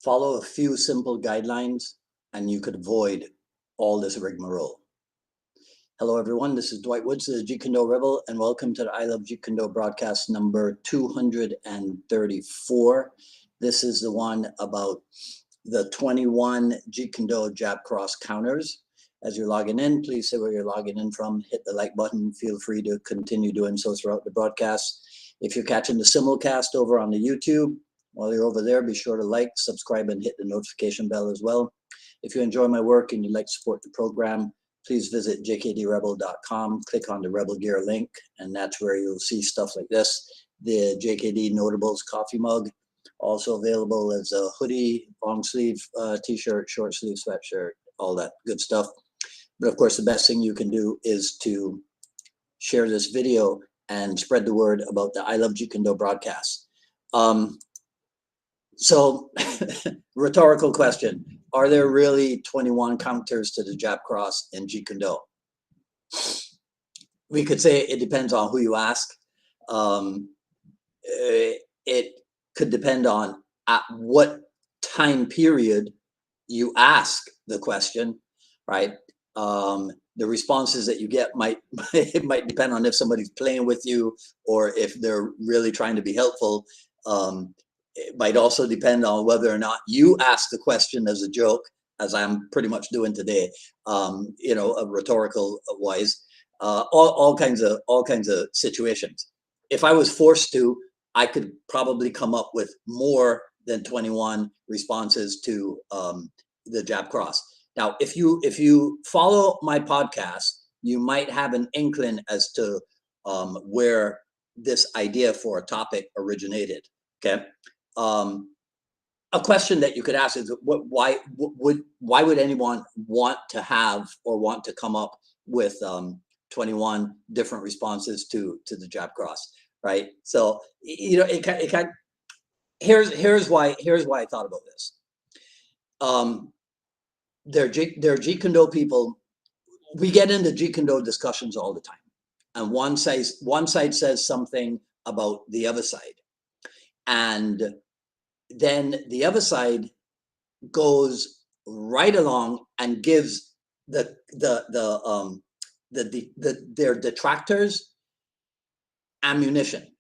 Follow a few simple guidelines and you could avoid all this rigmarole. Hello everyone, this is Dwight Woods, the Jeet Kune Rebel, and welcome to the I Love Jeet Kune broadcast number 234. This is the one about the 21 Jeet Kune jab cross counters. As you're logging in, please say where you're logging in from, hit the like button, feel free to continue doing so throughout the broadcast. If you're catching the simulcast over on the YouTube, while you're over there, be sure to like, subscribe, and hit the notification bell as well. If you enjoy my work and you'd like to support the program, please visit jkdrebel.com, click on the Rebel Gear link, and that's where you'll see stuff like this. The JKD Notables coffee mug, also available as a hoodie, long sleeve t-shirt, short sleeve sweatshirt, all that good stuff. But of course, the best thing you can do is to share this video and spread the word about the I Love Jeet Kune broadcast. So, rhetorical question. Are there really 21 counters to the jab cross in Jeet Kune? We could say it depends on who you ask. It could depend on at what time period you ask the question, right? The responses that you get might depend on if somebody's playing with you or if they're really trying to be helpful. It might also depend on whether or not you ask the question as a joke, as I'm pretty much doing today, rhetorical wise, all kinds of situations. If I was forced to, I could probably come up with more than 21 responses to the jab cross. Now, if you follow my podcast, you might have an inkling as to where this idea for a topic originated. Okay. A question that you could ask is, why would anyone want to have or want to come up with 21 different responses to the jab cross, right? So here's why I thought about this. They're Jeet Kune people. We get into Jeet Kune discussions all the time, and one side says something about the other side, and then the other side goes right along and gives their detractors ammunition.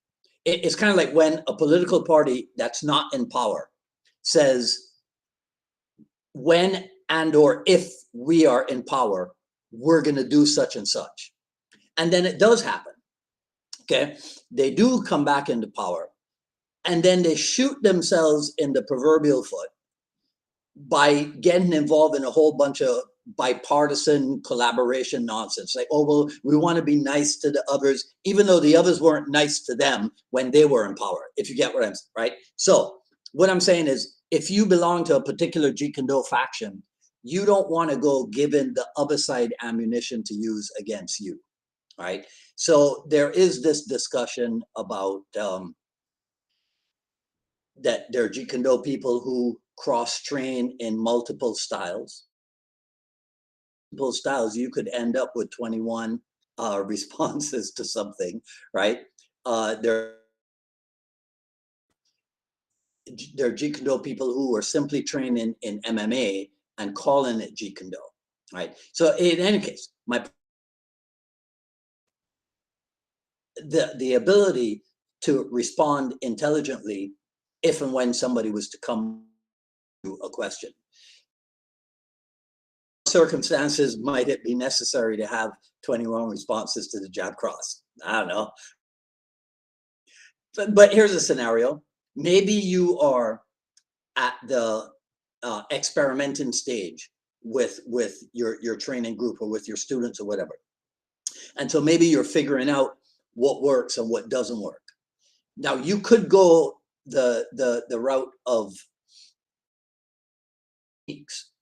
It's kind of like when a political party that's not in power says, when and or if we are in power, we're going to do such and such. And then it does happen. Okay. They do come back into power. And then they shoot themselves in the proverbial foot by getting involved in a whole bunch of bipartisan collaboration nonsense. Like, oh, well, we want to be nice to the others, even though the others weren't nice to them when they were in power, if you get what I'm saying, right? So what I'm saying is, if you belong to a particular Jeet Kune faction, you don't want to go giving the other side ammunition to use against you, right? So there is this discussion about that there are Jeet Kune people who cross-train in multiple styles. You could end up with 21 responses to something, right? There are Jeet Kune people who are simply training in MMA and calling it Jeet Kune, right? So in any case, the ability to respond intelligently if and when somebody was to come to a question. Circumstances might it be necessary to have 21 responses to the jab cross? I don't know. But here's a scenario. Maybe you are at the experimenting stage with your training group or with your students or whatever. And so maybe you're figuring out what works and what doesn't work. Now you could go the route of weeks,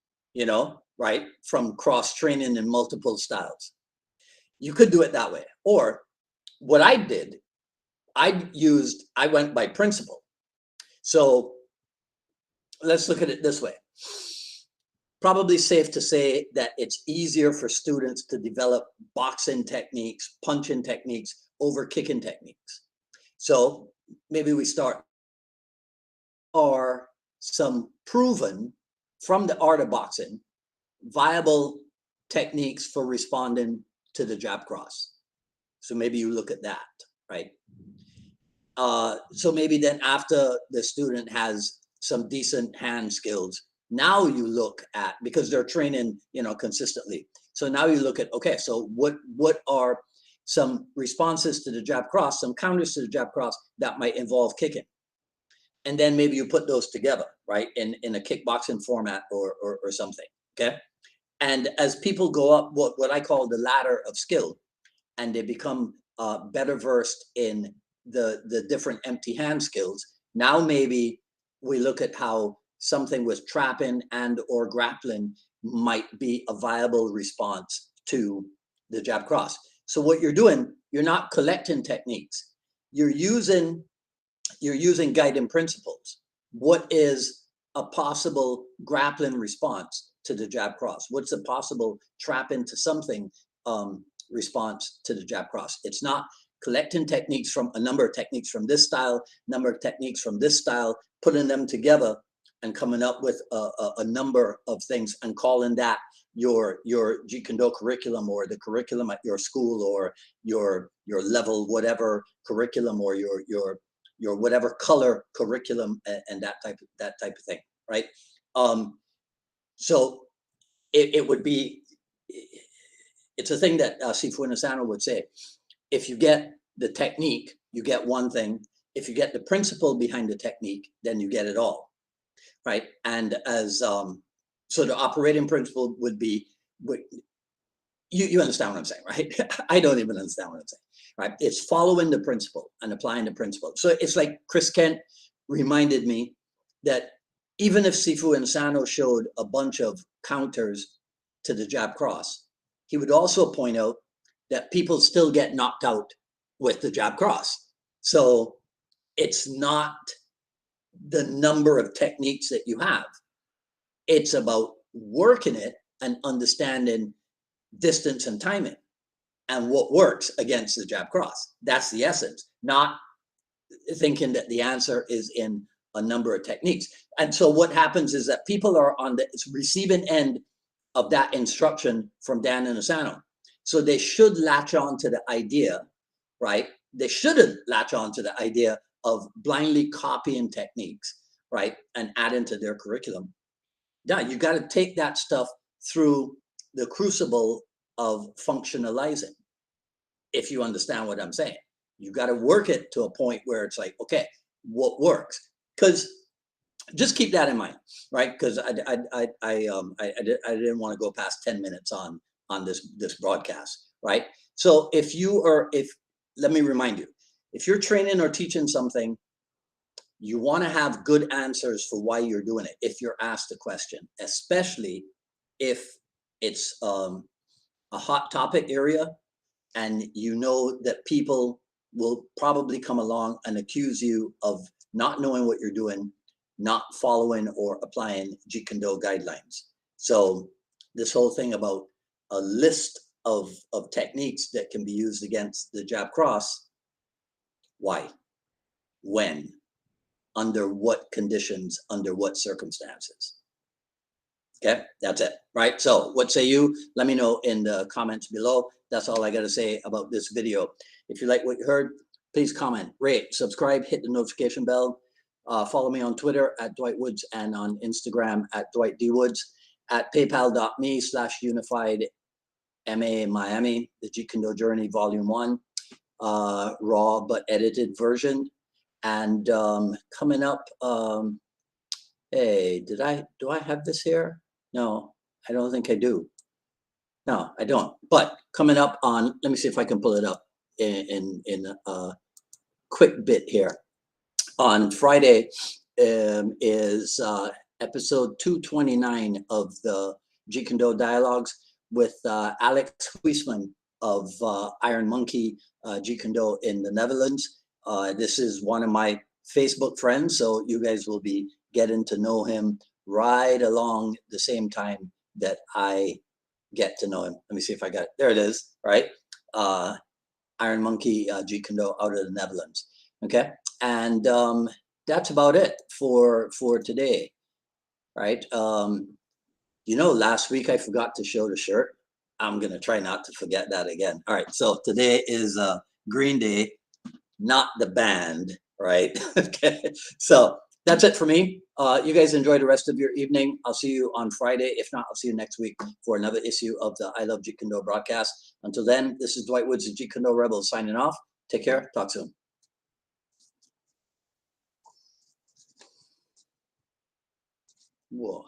right? From cross training in multiple styles. You could do it that way. Or what I did, I went by principle. So let's look at it this way. Probably safe to say that it's easier for students to develop boxing techniques, punching techniques over kicking techniques. So maybe we start our some proven from the art of boxing viable techniques for responding to the jab cross. So maybe you look at that, right? So maybe then after the student has some decent hand skills, now you look at, because they're training, consistently. So now you look at, okay, so what are some responses to the jab cross, some counters to the jab cross that might involve kicking? And then maybe you put those together, right, in a kickboxing format or something, okay? And as people go up what I call the ladder of skill, and they become better versed in the different empty hand skills, now maybe we look at how something with trapping and or grappling might be a viable response to the jab cross. So what you're doing, you're not collecting techniques. You're using guiding principles. What is a possible grappling response to the jab cross? What's a possible trap into something response to the jab cross? It's not collecting techniques from a number of techniques from this style, number of techniques from this style, putting them together and coming up with a number of things and calling that your Jeet Kune Do curriculum, or the curriculum at your school, or your level whatever curriculum, or your whatever color curriculum, and that type of thing, right? So it would be, it's a thing that Sifu Nasano would say: if you get the technique, you get one thing. If you get the principle behind the technique, then you get it all, right? And as so the operating principle would be, you understand what I'm saying, right? I don't even understand what I'm saying, right? It's following the principle and applying the principle. So it's like Chris Kent reminded me that even if Sifu Insano showed a bunch of counters to the jab cross, he would also point out that people still get knocked out with the jab cross. So it's not the number of techniques that you have. It's about working it and understanding distance and timing and what works against the jab cross. That's the essence, not thinking that the answer is in a number of techniques. And so what happens is that people are on the receiving end of that instruction from Dan and Asano. So they should latch on to the idea, right? They shouldn't latch on to the idea of blindly copying techniques, right? And adding to their curriculum. Yeah, you got to take that stuff through the crucible of functionalizing, if you understand what I'm saying. You got to work it to a point where it's like, okay, what works? Because just keep that in mind, right? Because I didn't want to go past 10 minutes on this broadcast, right? So let me remind you, if you're training or teaching something, you want to have good answers for why you're doing it if you're asked a question, especially if it's a hot topic area and you know that people will probably come along and accuse you of not knowing what you're doing, not following or applying Jeet Kune Do guidelines. So this whole thing about a list of techniques that can be used against the jab cross, why, when, under what conditions, under what circumstances? Okay, that's it, right? So what say you? Let me know in the comments below. That's all I got to say about this video. If you like what you heard, please comment, rate, subscribe, hit the notification bell. Follow me on Twitter at Dwight Woods and on Instagram at Dwight D. Woods, at paypal.me/unified MA Miami, the Jeet Kune Do Journey Volume 1, raw but edited version. And coming up, hey, do I have this here? No, I don't think I do. No, I don't. But coming up on, let me see if I can pull it up in a quick bit here. On Friday is episode 229 of the Jeet Kune Do Dialogues with Alex Huisman of Iron Monkey Jeet Kune Do in the Netherlands. This is one of my Facebook friends, so you guys will be getting to know him right along the same time that I get to know him. Let me see if I got it. There it is, right? Iron Monkey Jeet Kune Do out of the Netherlands. Okay, and that's about it for today. right? Last week I forgot to show the shirt. I'm gonna try not to forget that again. All right, so today is Green Day, not the band, right? Okay, so that's it for me. You guys enjoy the rest of your evening. I'll see you on Friday. If not, I'll see you next week for another issue of the I Love Jeet Kune Do broadcast. Until then, this is Dwight Woods, the Jeet Kune Do Rebels, signing off. Take care. Talk soon. Whoa.